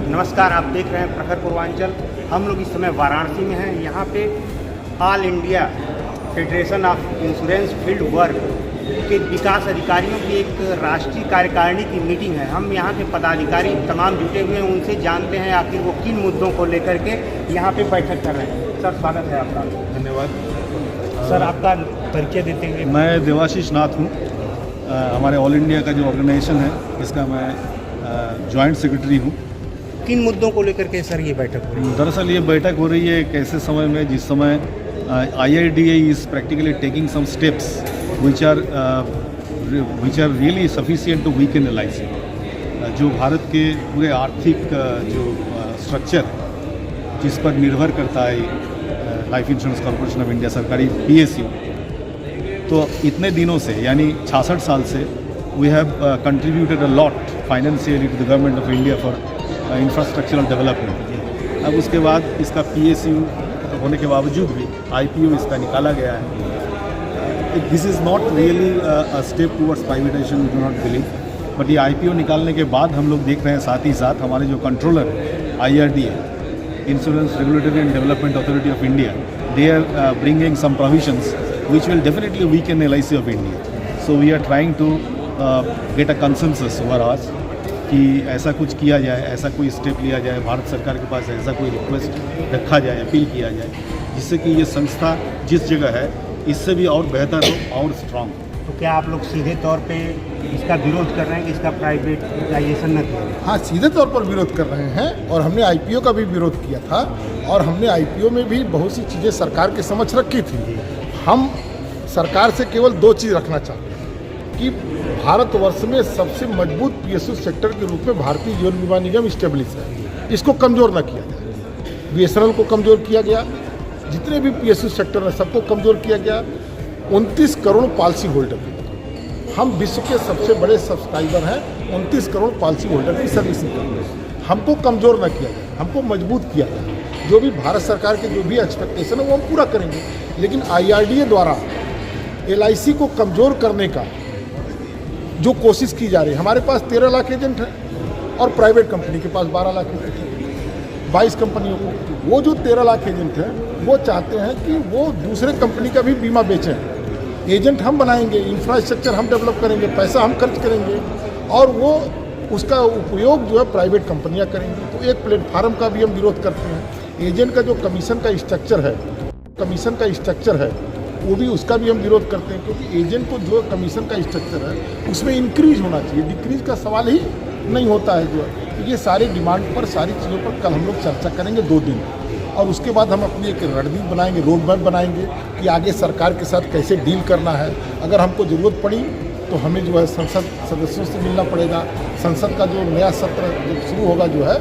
नमस्कार, आप देख रहे हैं प्रखर पूर्वांचल। हम लोग इस समय वाराणसी में हैं। यहाँ पे all India federation of insurance field work के विकास अधिकारियों की एक राष्ट्रीय कार्यकारिणी की मीटिंग है। हम यहाँ के पदाधिकारी तमाम जुटे हुए हैं, उनसे जानते हैं आखिर वो किन मुद्दों को लेकर के यहाँ पे बैठक कर रहे हैं। सर, स्वागत है आपका। धन्यवाद सर, आपका परिचय देते हुए। मैं देवाशीष नाथ हूँ। हमारे ऑल इंडिया का जो ऑर्गेनाइजेशन है इसका मैं जॉइंट सेक्रेटरी हूँ। किन मुद्दों को लेकर के सर ये बैठक हो रही है? दरअसल ये बैठक हो रही है एक ऐसे समय में जिस समय IRDA is practically taking some steps which are really sufficient to weaken LIC। जो भारत के पूरे आर्थिक जो स्ट्रक्चर जिस पर निर्भर करता है life insurance corporation of India, सरकारी PSU, तो इतने दिनों से यानी 66 साल से we have contributed a lot financially to the government of India for infrastructural development. अब उसके बाद इसका PSU होने के बावजूद भी IPO इसका निकाला गया है। This is not really a step towards privatisation, we do not believe, but ये IPO निकालने के बाद हम लोग देख रहे हैं साथ ही साथ हमारे जो controller IRDA, insurance regulatory and development authority of India, they are bringing some provisions which will definitely weaken LIC of India. So we are trying to get a consensus over us कि ऐसा कुछ किया जाए, ऐसा कोई step लिया जाए, भारत सरकार के पास ऐसा कोई रिक्वेस्ट रखा जाए, अपील किया जाए, जिससे कि ये संस्था जिस जगह है इससे भी और बेहतर हो और स्ट्रांग हो। तो क्या आप लोग सीधे तौर पे इसका विरोध कर रहे हैं कि इसका प्राइवेटाइजेशन न किया जाए? हाँ, सीधे तौर पर विरोध कर रहे हैं और हमने IPO का भी विरोध किया था और हमने IPO में भी बहुत सी चीज़ें सरकार के समक्ष रखी थी। हम सरकार से केवल दो चीज़ रखना चाहते हैं कि भारतवर्ष में सबसे मजबूत PSU सेक्टर के रूप में भारतीय जीवन बीमा निगम स्टेब्लिश है, इसको कमज़ोर न किया जाए। BSNL को कमज़ोर किया गया, जितने भी PSU सेक्टर हैं सबको कमज़ोर किया गया। 29 करोड़ पॉलिसी होल्डर, हम विश्व के सबसे बड़े सब्सक्राइबर हैं। 29 करोड़ पॉलिसी होल्डर की सर्विसिंग करते हैं। हमको कमज़ोर न किया जाए, हमको मजबूत किया जाए। जो भी भारत सरकार के जो भी एक्सपेक्टेशन है वो हम पूरा करेंगे, लेकिन IRDA द्वारा LIC को कमज़ोर करने का जो कोशिश की जा रही है, हमारे पास 13 लाख एजेंट हैं और प्राइवेट कंपनी के पास 12 लाख एजेंट हैं, 22 कंपनियों को। वो जो 13 लाख एजेंट हैं वो चाहते हैं कि वो दूसरे कंपनी का भी बीमा बेचें। एजेंट हम बनाएंगे, इंफ्रास्ट्रक्चर हम डेवलप करेंगे, पैसा हम खर्च करेंगे और वो उसका उपयोग जो है प्राइवेट कंपनियां करेंगी। तो एक प्लेटफार्म का भी हम विरोध करते हैं। एजेंट का जो कमीशन का स्ट्रक्चर है वो भी उसका भी हम विरोध करते हैं, क्योंकि एजेंट को जो कमीशन का स्ट्रक्चर है उसमें इंक्रीज होना चाहिए, डिक्रीज का सवाल ही नहीं होता है जो है। तो ये सारी डिमांड पर, सारी चीज़ों पर कल हम लोग चर्चा करेंगे 2 दिन, और उसके बाद हम अपनी एक रणनीति बनाएंगे, रोड मैप बनाएंगे कि आगे सरकार के साथ कैसे डील करना है। अगर हमको ज़रूरत पड़ी तो हमें जो है संसद सदस्यों से मिलना पड़ेगा। संसद का जो नया सत्र जब शुरू होगा जो है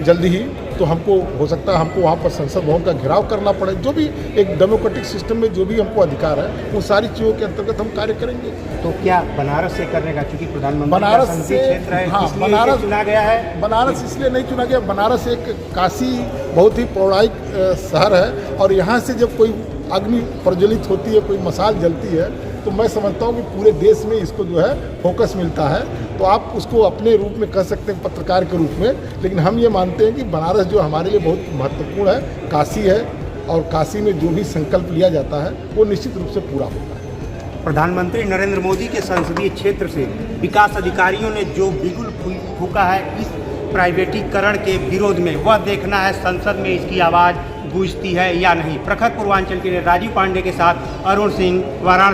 जल्दी ही, तो हमको हो सकता है हमको वहाँ पर संसद भवन का घेराव करना पड़े। जो भी एक डेमोक्रेटिक सिस्टम में जो भी हमको अधिकार है वो सारी चीज़ों के अंतर्गत हम कार्य करेंगे। तो क्या बनारस से करने का, क्योंकि प्रधानमंत्री बनारस का से क्षेत्र है, हाँ, इसलिए बनारस चुना गया है? बनारस इसलिए नहीं चुना गया, बनारस एक काशी बहुत ही पौराणिक शहर है और यहाँ से जब कोई अग्नि प्रज्वलित होती है, कोई मसाल जलती है, तो मैं समझता हूँ कि पूरे देश में इसको जो है फोकस मिलता है। तो आप उसको अपने रूप में कह सकते हैं, पत्रकार के रूप में, लेकिन हम ये मानते हैं कि बनारस जो हमारे लिए बहुत महत्वपूर्ण है, काशी है, और काशी में जो भी संकल्प लिया जाता है वो निश्चित रूप से पूरा होता है। प्रधानमंत्री नरेंद्र मोदी के संसदीय क्षेत्र से विकास अधिकारियों ने जो बिगुल फूंका है इस प्राइवेटीकरण के विरोध में, वह देखना है संसद में इसकी आवाज़ गूंजती है या नहीं। प्रखर पूर्वांचल के लिए राजीव पांडे के साथ अरुण सिंह, वाराणसी।